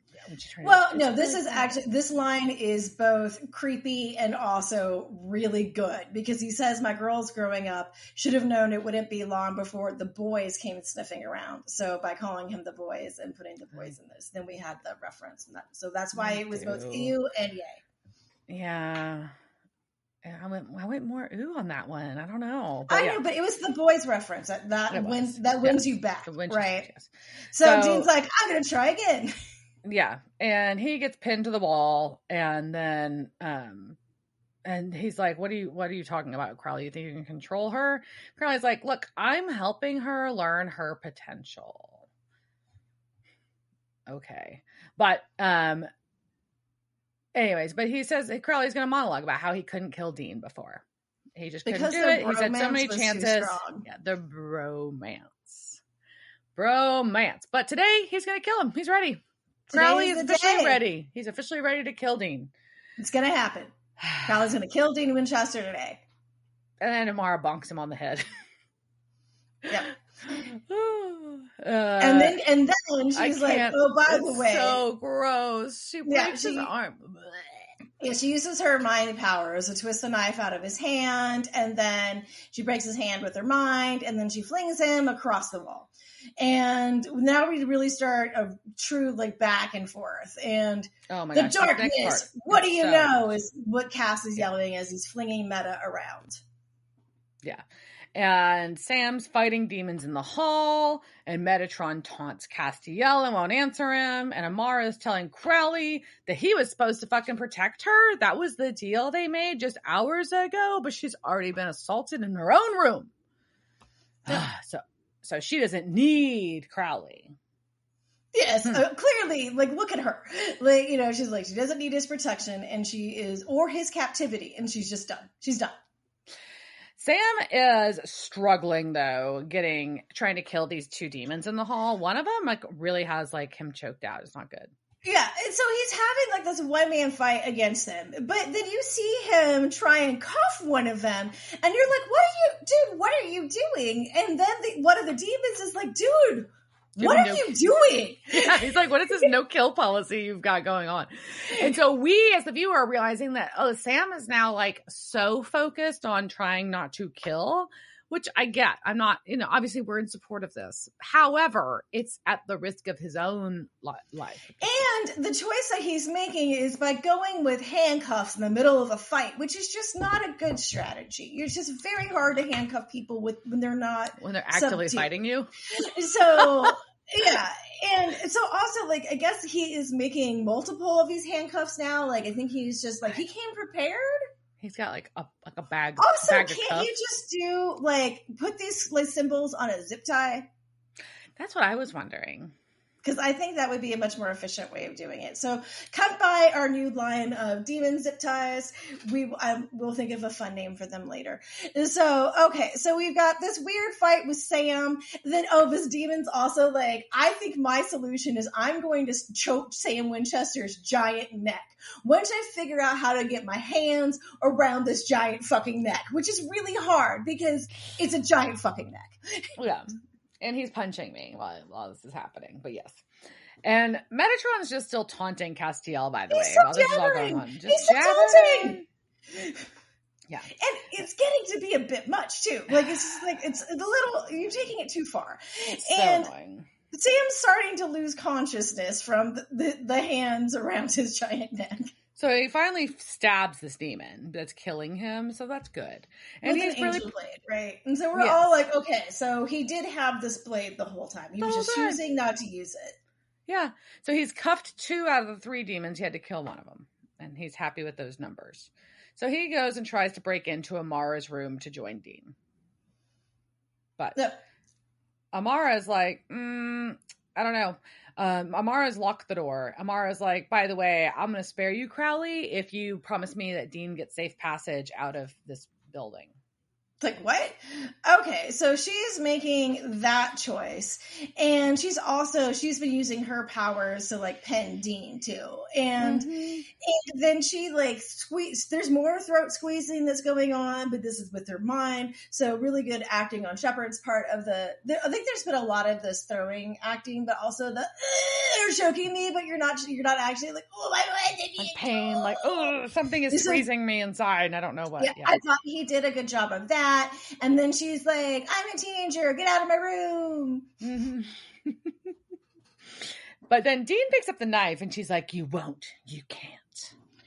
This line is both creepy and also really good because he says, my girls growing up should have known it wouldn't be long before the boys came sniffing around. So by calling him the boys and putting the boys in this, then we had the reference. So that's why it was both ew and yay. Yeah. I went more ooh on that one. I don't know. But I know, but it was the boys reference that wins you back, right? Yes. So Dean's like, I'm going to try again. Yeah, and he gets pinned to the wall, and then and he's like, "What are you talking about, Crowley? You think you can control her?" Crowley's like, "Look, I'm helping her learn her potential." Okay, but anyways, but he says Crowley's going to monologue about how he couldn't kill Dean before. He just couldn't do it. He said so many chances. Yeah, the bromance. But today he's going to kill him. He's ready. Crowley is officially ready. He's officially ready to kill Dean. It's going to happen. Crowley's going to kill Dean Winchester today. And then Amara bonks him on the head. Yep. And then she's like, oh, by the way. So gross. She breaks his arm. Yeah, she uses her mind powers to twist the knife out of his hand, and then she breaks his hand with her mind, and then she flings him across the wall. And now we really start a true back and forth. And the darkness, what do you know, is what Cass is yelling as he's flinging Meta around. Yeah. And Sam's fighting demons in the hall, and Metatron taunts Castiel and won't answer him. And Amara is telling Crowley that he was supposed to fucking protect her. That was the deal they made just hours ago, but she's already been assaulted in her own room. So she doesn't need Crowley. Yes, clearly, look at her. She's like, she doesn't need his protection, and or his captivity, and she's just done. She's done. Sam is struggling though, trying to kill these two demons in the hall. One of them really has him choked out. It's not good. Yeah, and so he's having this one-man fight against them. But then you see him try and cuff one of them, and you're like, what are you doing? And then one of the demons is like, dude, what are you doing? Yeah, he's like, what is this no-kill policy you've got going on? And so we, as the viewer, are realizing that, Sam is now, so focused on trying not to kill, which I get. I'm not, obviously we're in support of this. However, it's at the risk of his own life. And the choice that he's making is by going with handcuffs in the middle of a fight, which is just not a good strategy. It's just very hard to handcuff people when they're actively fighting you. So, yeah. And so also, I guess he is making multiple of these handcuffs now. I think he's just he came prepared. He's got like a bag. Also, bag of can't cuffs. you just do like put these like symbols on a zip tie? That's what I was wondering. Because I think that would be a much more efficient way of doing it. So come by our new line of demon zip ties. We'll think of a fun name for them later. So, okay. So we've got this weird fight with Sam. Then, this demon's also like, I think my solution is I'm going to choke Sam Winchester's giant neck. Once I figure out how to get my hands around this giant fucking neck, which is really hard because it's a giant fucking neck. Yeah. And he's punching me while this is happening. But yes. And Metatron's just still taunting Castiel, by the way, while this is all going on. Just taunting. Yeah. And it's getting to be a bit much, too. Like, it's just like, it's a little, you're taking it too far. It's so annoying. Sam's starting to lose consciousness from the hands around his giant neck. So he finally stabs this demon that's killing him, so that's good. And with an angel blade, right? And so we're all like, okay, so he did have this blade the whole time. He was just choosing not to use it. Yeah. So he's cuffed 2 out of the 3 demons. He had to kill one of them. And he's happy with those numbers. So he goes and tries to break into Amara's room to join Dean. But Amara's like, I don't know. Amara's locked the door. Amara's like, by the way, I'm going to spare you, Crowley, if you promise me that Dean gets safe passage out of this building. Like, what? Okay, so she's making that choice. And she's been using her powers to, like, pen Dean, too. And, and then she, like, there's more throat squeezing that's going on, but this is with her mind. So really good acting on Shepard's part of I think there's been a lot of this throwing acting, but also you're choking me, but you're not actually like, oh, my God, like pain, like, oh, something is freezing me inside, and I don't know what. Yeah, I thought he did a good job of that. And then she's like, I'm a teenager, get out of my room. Mm-hmm. But then Dean picks up the knife and she's like, you won't, you can't.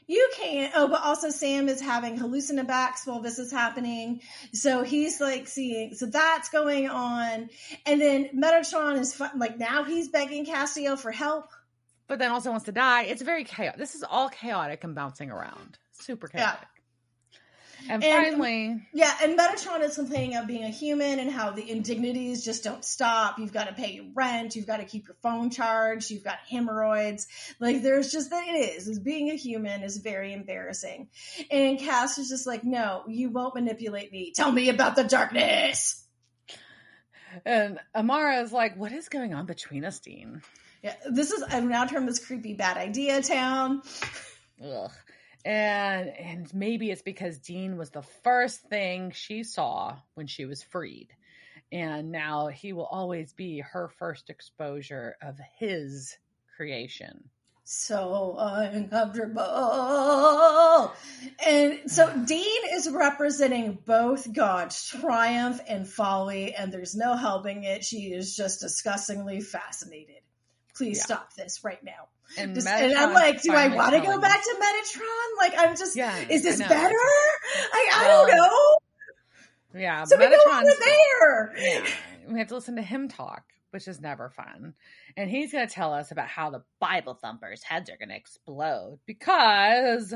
You can't. Oh, but also Sam is having hallucinabacs while this is happening. So he's like so that's going on. And then Metatron is like, now he's begging Castiel for help. But then also wants to die. It's very chaotic. This is all chaotic and bouncing around. Super chaotic. Yeah. And finally... and Metatron is complaining of being a human and how the indignities just don't stop. You've got to pay your rent. You've got to keep your phone charged. You've got hemorrhoids. Like, there's just that being a human is very embarrassing. And Cass is just like, no, you won't manipulate me. Tell me about the darkness. And Amara is like, what is going on between us, Dean? Yeah, I've now termed this creepy bad idea town. Ugh. And maybe it's because Dean was the first thing she saw when she was freed. And now he will always be her first exposure of his creation. So uncomfortable. And so Dean is representing both God's triumph and folly, and there's no helping it. She is just disgustingly fascinated. Please stop this right now. And I'm like, do I want to go back to Metatron? Like, I'm just, is this better? I don't know. Yeah. So we go over there. Yeah. We have to listen to him talk, which is never fun. And he's going to tell us about how the Bible thumpers' heads are going to explode because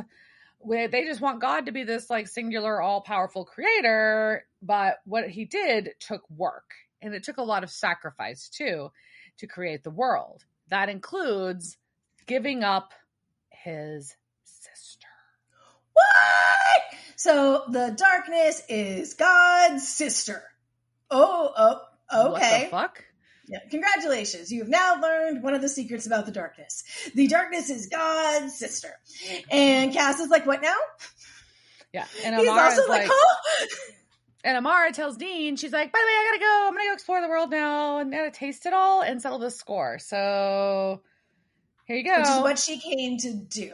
they just want God to be this like singular, all-powerful creator. But what he did took work, and it took a lot of sacrifice too to create the world. That includes giving up his sister. What? So the darkness is God's sister. Oh, okay. What the fuck? Yeah, congratulations. You have now learned one of the secrets about the darkness. The darkness is God's sister. And Cass is like, what now? Yeah. And he's also like, huh? And Amara tells Dean, she's like, by the way, I gotta go. I'm gonna go explore the world now and gotta taste it all and settle the score. So here you go. Which is what she came to do.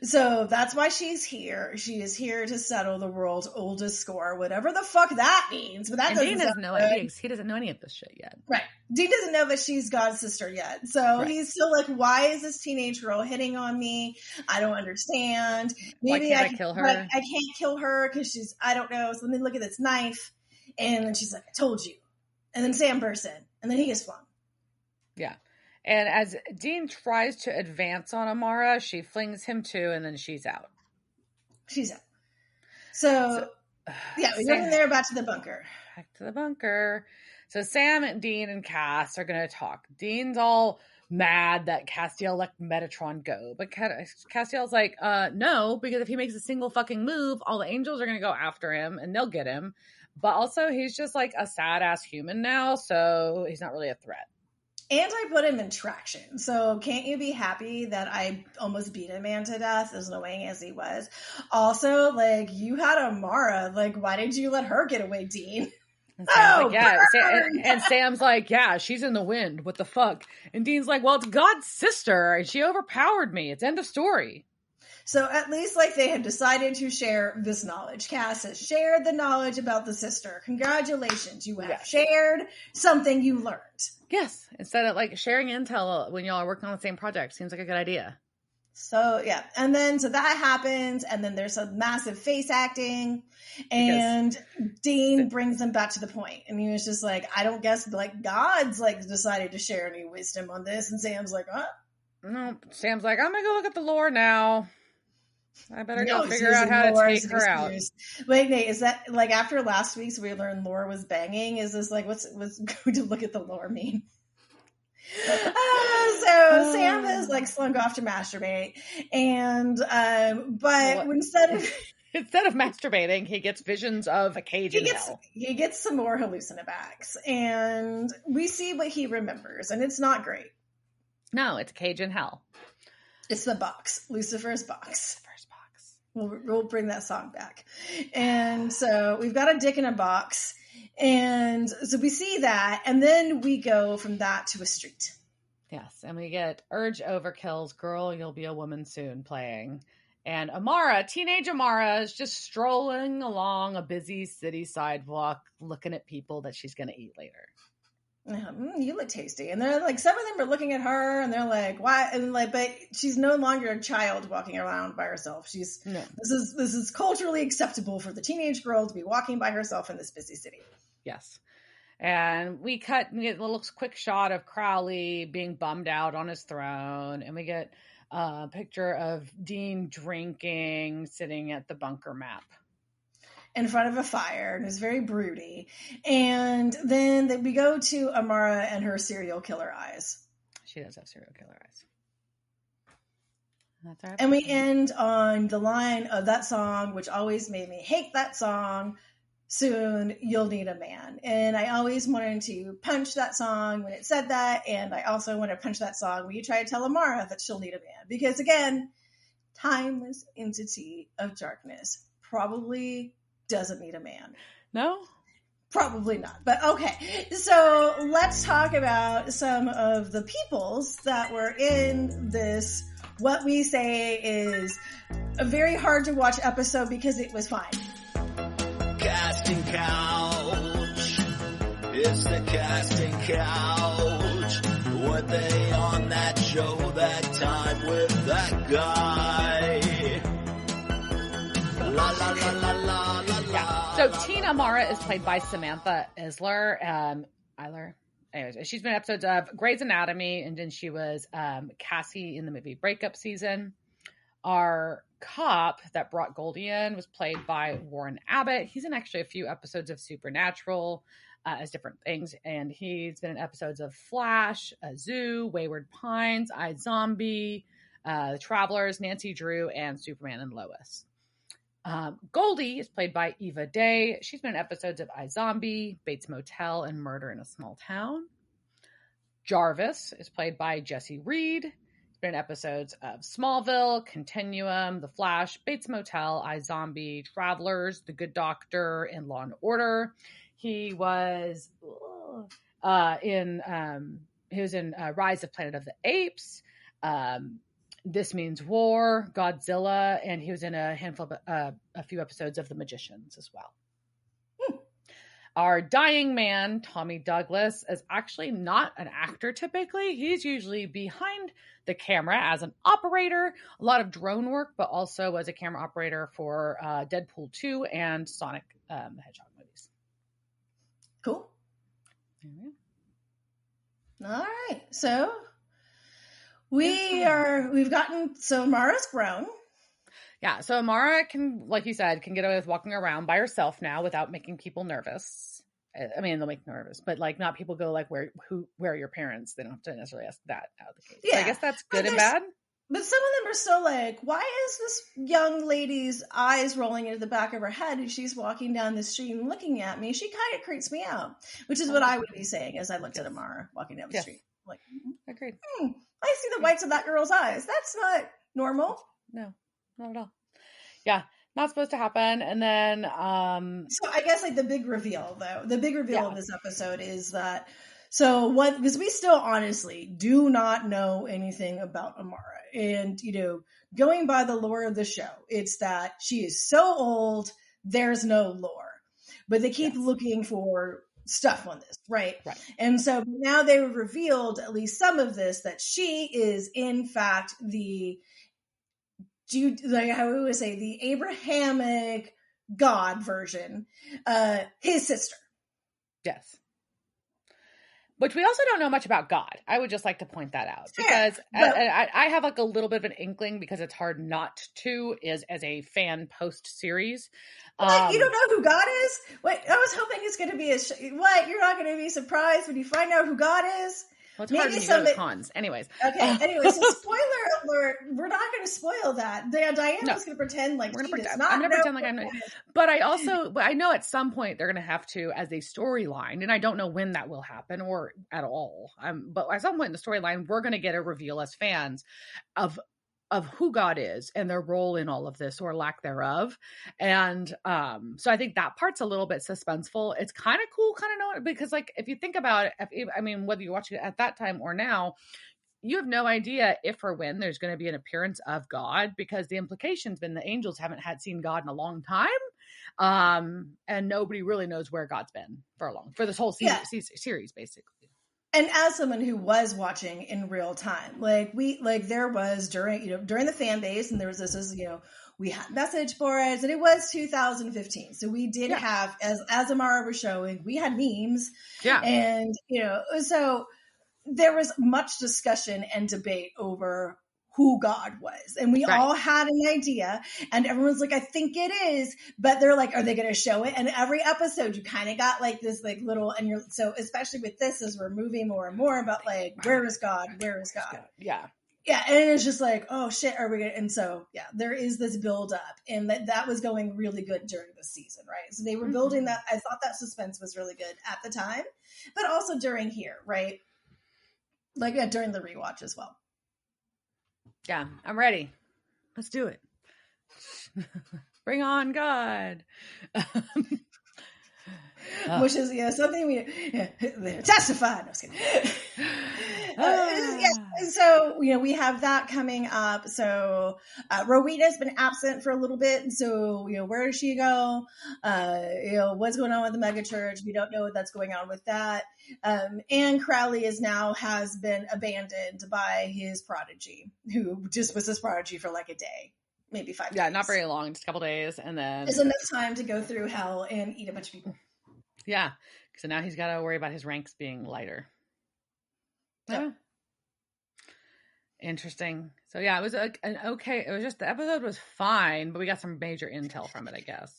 So that's why she's here. She is here to settle the world's oldest score, whatever the fuck that means. But that Dean doesn't know it. He doesn't know any of this shit yet. Right. Dean doesn't know that she's God's sister yet. So he's still like, why is this teenage girl hitting on me? I don't understand. Maybe I can kill her. Like, I can't kill her because I don't know. So let me look at this knife. And then she's like, I told you. And then Sam bursts in. And then he gets flung. Yeah. And as Dean tries to advance on Amara, she flings him too, and then she's out. She's out. So yeah, we go from there back to the bunker. Back to the bunker. So Sam, Dean, and Cass are going to talk. Dean's all mad that Castiel let Metatron go. But Castiel's like, no, because if he makes a single fucking move, all the angels are going to go after him and they'll get him. But also, he's just like a sad ass human now, so he's not really a threat. And I put him in traction. So can't you be happy that I almost beat a man to death, as annoying as he was? Also, like, you had Amara. Like, why did you let her get away, Dean? And Sam's like, yeah. And Sam's like, yeah, she's in the wind. What the fuck? And Dean's like, well, it's God's sister, and she overpowered me. It's end of story. So at least, like, they have decided to share this knowledge. Cass has shared the knowledge about the sister. Congratulations. You have shared something you learned. Yes. Instead of, like, sharing intel when y'all are working on the same project. Seems like a good idea. So, yeah. And then, so that happens. And then there's some massive face acting. And Dean brings them back to the point. And he was just like, I don't guess, like, God's, like, decided to share any wisdom on this. And Sam's like, huh? No. Sam's like, I'm going to go look at the lore now. I better go figure out how to take her out. Wait, Nate, is that like after last week's we learned Laura was banging? Is this like what's going to look at the lore mean? So Sam is like slunk off to masturbate, and but instead of masturbating, he gets visions of a cage in hell. He gets some more hallucinobacs, and we see what he remembers, and it's not great. No, it's a cage in hell. It's the box, Lucifer's box. We'll bring that song back. And so we've got a dick in a box. And so we see that. And then we go from that to a street. Yes. And we get Urge Overkill's Girl, You'll Be a Woman Soon playing. And Amara, teenage Amara, is just strolling along a busy city sidewalk looking at people that she's going to eat later. You look tasty. And they're like, some of them are looking at her and they're like, why? And like, but she's no longer a child walking around by herself. This is culturally acceptable for the teenage girl to be walking by herself in this busy city. Yes. And we get a little quick shot of Crowley being bummed out on his throne. And we get a picture of Dean drinking, sitting at the bunker map. In front of a fire, and it's very broody. And then we go to Amara and her serial killer eyes. She does have serial killer eyes. And we end on the line of that song, which always made me hate that song. Soon you'll need a man. And I always wanted to punch that song when it said that. And I also want to punch that song when you try to tell Amara that she'll need a man. Because again, timeless entity of darkness probably doesn't need a man. No? Probably not. But okay. So let's talk about some of the peoples that were in this, what we say is a very hard to watch episode because it was fine. Casting couch. It's the casting couch. Were they on that show that time with that guy? La la la la la la. Yeah. So Teen Amara is played by Samantha Isler. Anyways, she's been in episodes of Grey's Anatomy, and then she was Cassie in the movie Breakup Season. Our cop that brought Goldie in was played by Warren Abbott. He's in actually a few episodes of Supernatural as different things, and he's been in episodes of Flash, Zoo, Wayward Pines, iZombie, The Travelers, Nancy Drew, and Superman and Lois. Goldie is played by Eva Day. She's been in episodes of iZombie, Bates Motel, and Murder in a Small Town. Jarvis is played by Jesse Reed. He's been in episodes of Smallville, Continuum, The Flash, Bates Motel, iZombie, Travelers, The Good Doctor, and Law and Order. He was in Rise of Planet of the Apes, This Means War, Godzilla, and he was in a few episodes of The Magicians as well. Our dying man, Tommy Douglas, is actually not an actor typically. He's usually behind the camera as an operator, a lot of drone work, but also as a camera operator for Deadpool 2 and Sonic the Hedgehog movies. Cool. Mm-hmm. All right. So Mara's grown. Yeah, so Amara can, like you said, can get away with walking around by herself now without making people nervous. I mean, they'll make nervous, but like not people go like, where are your parents? They don't have to necessarily ask that out of the case. So I guess that's good and bad. But some of them are still like, why is this young lady's eyes rolling into the back of her head and she's walking down the street and looking at me? She kind of creeps me out, which is what I would be saying as I looked at Amara walking down the street. Like, agreed. I see the whites of that girl's eyes. That's not normal. No, not at all. Yeah, not supposed to happen. And then, so I guess like the big reveal of this episode is that, because we still honestly do not know anything about Amara. And, going by the lore of the show, it's that she is so old, there's no lore. But they keep looking for stuff on this, right? And so now they revealed at least some of this, that she is in fact the Abrahamic God version, his sister. Yes. Which we also don't know much about God. I would just like to point that out because I have like a little bit of an inkling because it's hard not to is as a fan post series. You don't know who God is? Wait, I was hoping it's going to be what? You're not going to be surprised when you find out who God is? Well, it's hard when you go to cons. Anyways. Okay. Anyways, so spoiler alert. We're not going to spoil that. Diana's going to pretend like she does not. I'm going to pretend like I know. But I know at some point they're going to have to, as a storyline, and I don't know when that will happen or at all. But at some point in the storyline, we're going to get a reveal as fans of who God is and their role in all of this or lack thereof. And so I think that part's a little bit suspenseful. It's kind of cool, kind of knowing, because like, if you think about it, whether you watch it at that time or now, you have no idea if or when there's going to be an appearance of God, because the implication's been the angels haven't seen God in a long time. And nobody really knows where God's been for this whole series, basically. And as someone who was watching in real time, there was during the fan base, and there was this, we had message boards, and it was 2015. So we did have, as Amara was showing, we had memes. Yeah. And, so there was much discussion and debate over who God was. And we all had an idea, and everyone's like, I think it is, but they're like, are they going to show it? And every episode you kind of got like this, like little, and so especially with this, as we're moving more and more about like, where is God? Where is God? Yeah. Yeah. And it's just like, oh shit, are we going to, and so, there is this build up, and that was going really good during the season. Right. So they were building that. I thought that suspense was really good at the time, but also during here, right? Like during the rewatch as well. Yeah, I'm ready. Let's do it. Bring on God. Which is something we testify. No, I was kidding. So we have that coming up. So Rowena's been absent for a little bit, and so where does she go? What's going on with the megachurch? We don't know what that's going on with that. Anne Crowley has been abandoned by his prodigy, who just was his prodigy for like a day, maybe 5 days. Yeah, not very long, just a couple days, and then there's enough time to go through hell and eat a bunch of people. Yeah, so now he's got to worry about his ranks being lighter. Yeah. Interesting. So yeah, it was it was just, the episode was fine, but we got some major intel from it, I guess.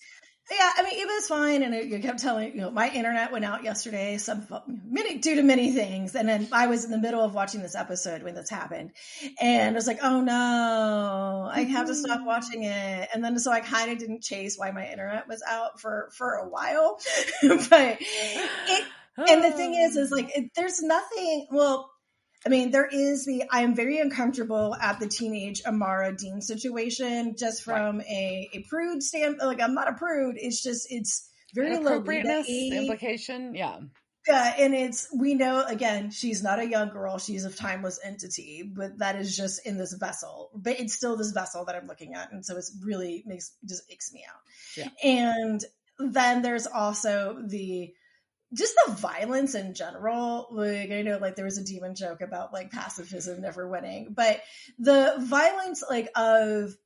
Yeah, it was fine, and it kept telling, my internet went out yesterday, due to many things, and then I was in the middle of watching this episode when this happened, and I was like, oh no, I have to stop watching it, and then so I kind of didn't chase why my internet was out for a while, but and the thing is like, there's nothing, there is I am very uncomfortable at the teenage Amara Dean situation, just from a prude standpoint. Like, I'm not a prude. It's very appropriateness implication. Yeah. Yeah. And we know, again, she's not a young girl. She's a timeless entity, but that is just in this vessel, but it's still this vessel that I'm looking at. And so it's really just icks me out. Yeah. And then there's also just the violence in general. Like, I know, like, there was a demon joke about like pacifism never winning, but the violence, like, of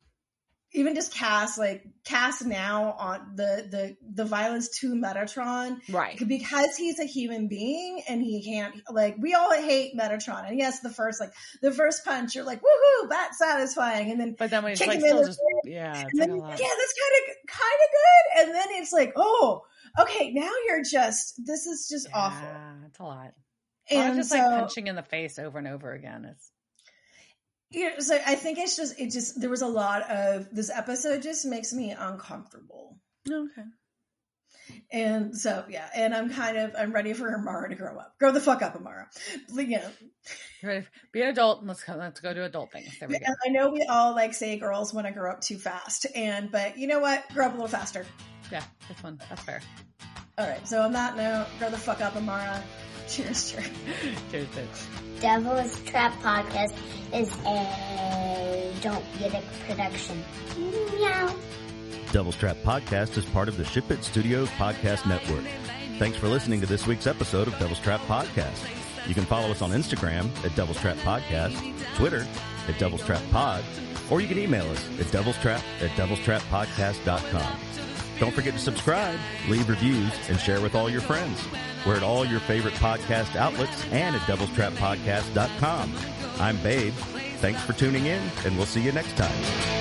even just cast now on the violence to Metatron, right? Because he's a human being and he can't, like, we all hate Metatron, and yes, the first punch, you're like, woohoo, that's satisfying, and then but then when it's like still just yeah, that's kind of good, and then it's like, oh, okay, now this is just awful. It's a lot. And just like punching in the face over and over again. It's so I think it just there was a lot of this episode just makes me uncomfortable. Okay. And so yeah, and I'm ready for Amara to grow up. Grow the fuck up, Amara. Yeah. Be an adult and let's go do adult things. There we go. I know we all say girls want to grow up too fast, but you know what? Grow up a little faster. Yeah, this one. That's fair. All right. So on that note, grow the fuck up, Amara. Cheers, cheers. Cheers, bitch. Devil's Trap Podcast is a Don't Get It production. Meow. Devil's Trap Podcast is part of the Ship It Studios Podcast Network. Thanks for listening to this week's episode of Devil's Trap Podcast. You can follow us on Instagram at Devil's Trap Podcast, Twitter at Devil's Trap Pod, or you can email us at devilstrap@devilstrappodcast.com. Don't forget to subscribe, leave reviews, and share with all your friends. We're at all your favorite podcast outlets and at devilstrappodcast.com. I'm Babe. Thanks for tuning in, and we'll see you next time.